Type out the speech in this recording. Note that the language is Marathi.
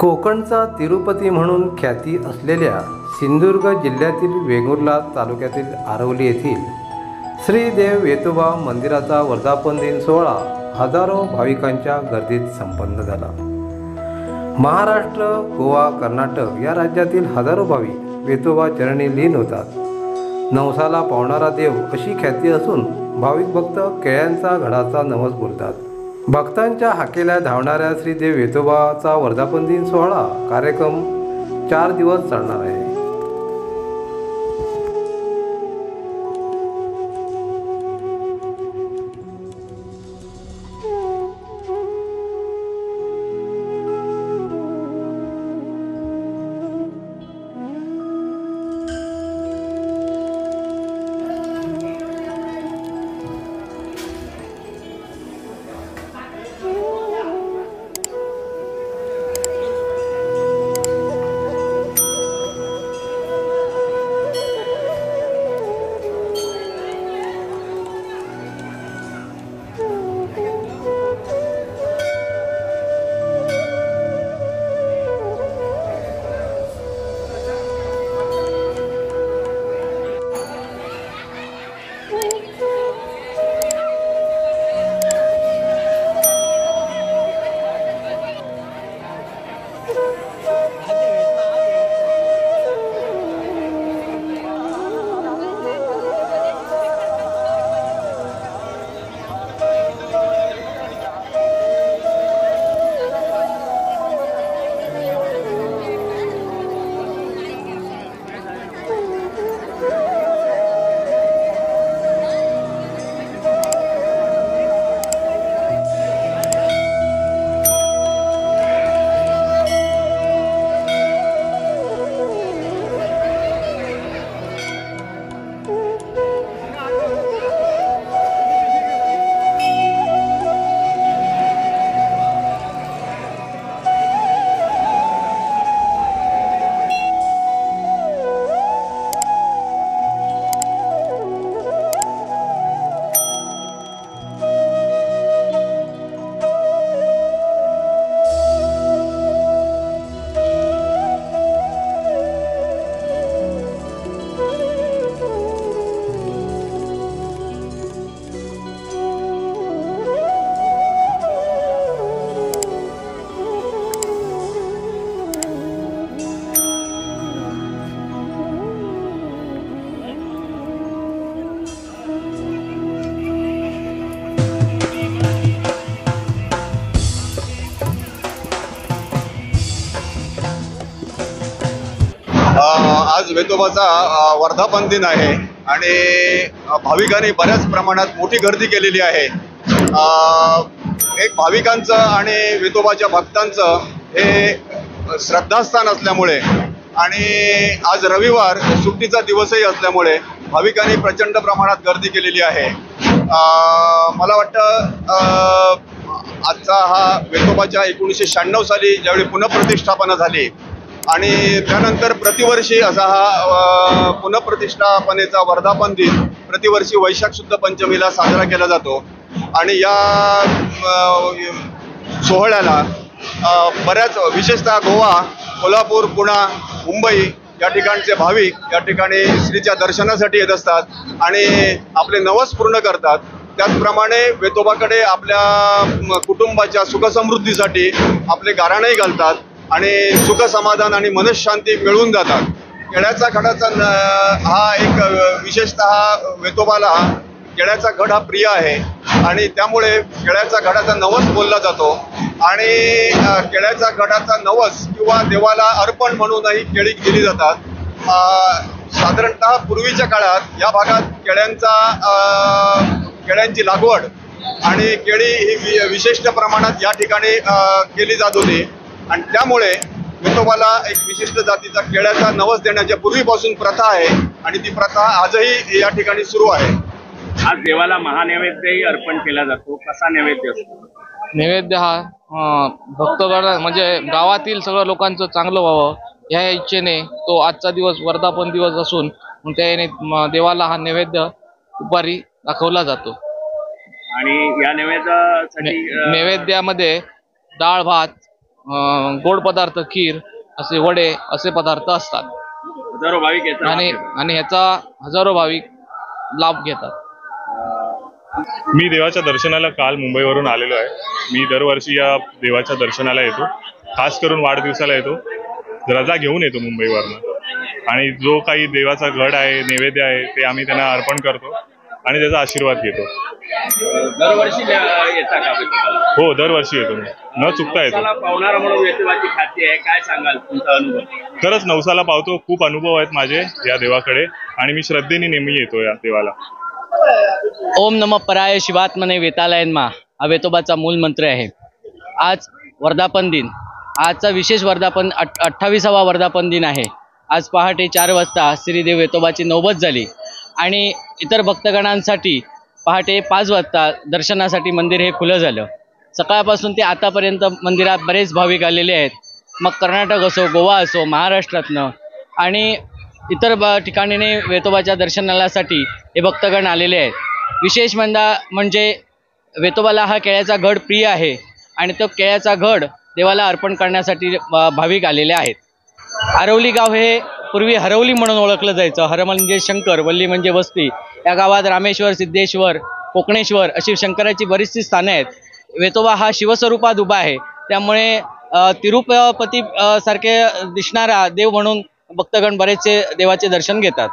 कोकणचा तिरुपती म्हणून ख्याती असलेल्या सिंधुदुर्ग जिल्ह्यातील वेंगुर्ला तालुक्यातील आरवली येथील श्री देव वेतोबा मंदिराचा वर्धापन दिन सोहळा हजारो भाविकांच्या गर्दीत संपन्न झाला। महाराष्ट्र, गोवा, कर्नाटक या राज्यातील हजारो भाविक वेतोबा चरणी लीन होतात। नवसाला पावणारा देव अशी ख्याती असून भाविक भक्त केळ्यांचा घडाचा नवस बोलतात। भक्तांच्या हाकेला धावणाऱ्या श्री देव वेतोबाचा वर्धापन दिन सोहळा कार्यक्रम 4 दिवस चालणार आहे। आज वेतोबाचा वर्धापन दिन आहे आणि भाविकांनी बऱ्याच प्रमाणात मोठी गर्दी केलेली आहे। एक भाविकांचं आणि वेतोबाच्या भक्तांचं हे श्रद्धास्थान असल्यामुळे आणि आज रविवार सुट्टीचा दिवसही असल्यामुळे भाविकांनी प्रचंड प्रमाणात गर्दी केलेली आहे। मला वाटतं आजचा हा वेतोबाच्या 1996 साली ज्यावेळी पुनःप्रतिष्ठापना झाली आणि त्यानंतर प्रतिवर्षी असा हा पुनःप्रतिष्ठापनेचा वर्धापन दिन प्रतिवर्षी वैशाख शुद्ध पंचमीला साजरा केला जातो आणि या सोहळ्याला बऱ्याच विशेषतः गोवा, कोल्हापूर, पुणे, मुंबई या ठिकाणचे भाविक या ठिकाणी श्रीच्या दर्शनासाठी येत असतात आणि आपले नवस पूर्ण करतात। त्याचप्रमाणे वेतोबाकडे आपल्या कुटुंबाच्या सुखसमृद्धीसाठी आपले गाऱ्हाणही घालतात आणि सुख समाधान आणि मनशांती मिळून जातात। केळ्याचा घडाचा हा एक विशेषतः वेतोबाला केळ्याचा घड हा प्रिय आहे आणि त्यामुळे केळ्याचा घडाचा नवस बोलला जातो आणि केळ्याचा घडाचा नवस किंवा देवाला अर्पण म्हणूनही केळी दिली जातात। साधारणतः पूर्वीच्या काळात या भागात केळ्यांची लागवड आणि केळी ही विशिष्ट प्रमाणात या ठिकाणी केली जात होती आणि त्यामुळे वेतोबाला एक विशिष्ट जातीचा केळ्याचा नवस देण्याच्या पूर्वीपासून प्रथा आहे आणि ती प्रथा आजही या ठिकाणी सुरू आहे। आज देवाला महानैवेद्यही अर्पण केला जातो। कसा नैवेद्य असतो? नैवेद्य हा भक्तगण म्हणजे गावातील सगळ्या लोकांचं चांगलं व्हावं या इच्छेने तो आजचा दिवस वर्धापन दिवस असून त्याने देवाला हा नैवेद्य दुपारी दाखवला जातो। आणि या नैवेद्यासाठी नैवेद्यामध्ये डाळ भात गोड पदार्थ, खीर, असे वडे असे पदार्थ असतात हजारो भाविक याचा लाभ आणि घेतात. आणि ह्याचा हजारो भाविक लाभ घेतात. मी देवाच्या दर्शनाला काल मुंबईवरून आलेलो आहे. मी दरवर्षी या देवाच्या दर्शनाला येतो, खास करून वाढदिवसाला येतो. रजा घेऊन येतो मुंबईवरनं आणि जो काही देवाचा घड आहे, नैवेद्य आहे ते आम्ही त्यांना अर्पण करतो आणि त्याचा आशीर्वाद घेतो. दरवर्षी येता का वेतोबाला? हो, दरवर्षी येतो मी, न चुकता येतो. नवसाला पावणारा म्हणून वेतोबाची ख्याती आहे, काय सांगाल तुमचा अनुभव? खरंच नवसाला पावतो. खूप अनुभव आहेत माझे या देवाकडे आणि मी श्रद्धेने नेहमी येतो या देवाला. ओम नमः पराय शिवात्मने वेतालयनमा हा वेतोबाचा मूल मंत्र आहे. आज वर्धापन दिन, आजचा विशेष वर्धापन 28वा वर्धापन दिन आहे. आज पहाटे 4 वाजता श्रीदेव वेतोबाची नौबत झाली आणि इतर भक्तगणांसाठी पहाटे 5 वाजता दर्शनासाठी मंदिर हे खुलं झालं. सकाळपासून ते आतापर्यंत मंदिरात बरेच भाविक आलेले आहेत. मग कर्नाटक असो, गोवा असो, महाराष्ट्रातनं आणि इतर ठिकाणीने वेतोबाच्या दर्शनासाठी हे भक्तगण आलेले आहेत. विशेष म्हणजे वेतोबाला हा केळ्याचा घड प्रिय आहे आणि तो केळ्याचा घड देवाला अर्पण करण्यासाठी भाविक आलेले आहेत. आरवली गाव हे पूर्वी हरवली म्हणून ओळखलं जायचं. हर म्हणजे शंकर, वल्ली म्हणजे वस्ती. या गावात रामेश्वर, सिद्धेश्वर, कोकणेश्वर अशी शंकराची बरीचशी स्थाने आहेत. वेतोबा हा शिवस्वरूपात उभा आहे, त्यामुळे तिरुपती सारखे दिसणारा देव म्हणून भक्तगण बरेचसे देवाचे दर्शन घेतात.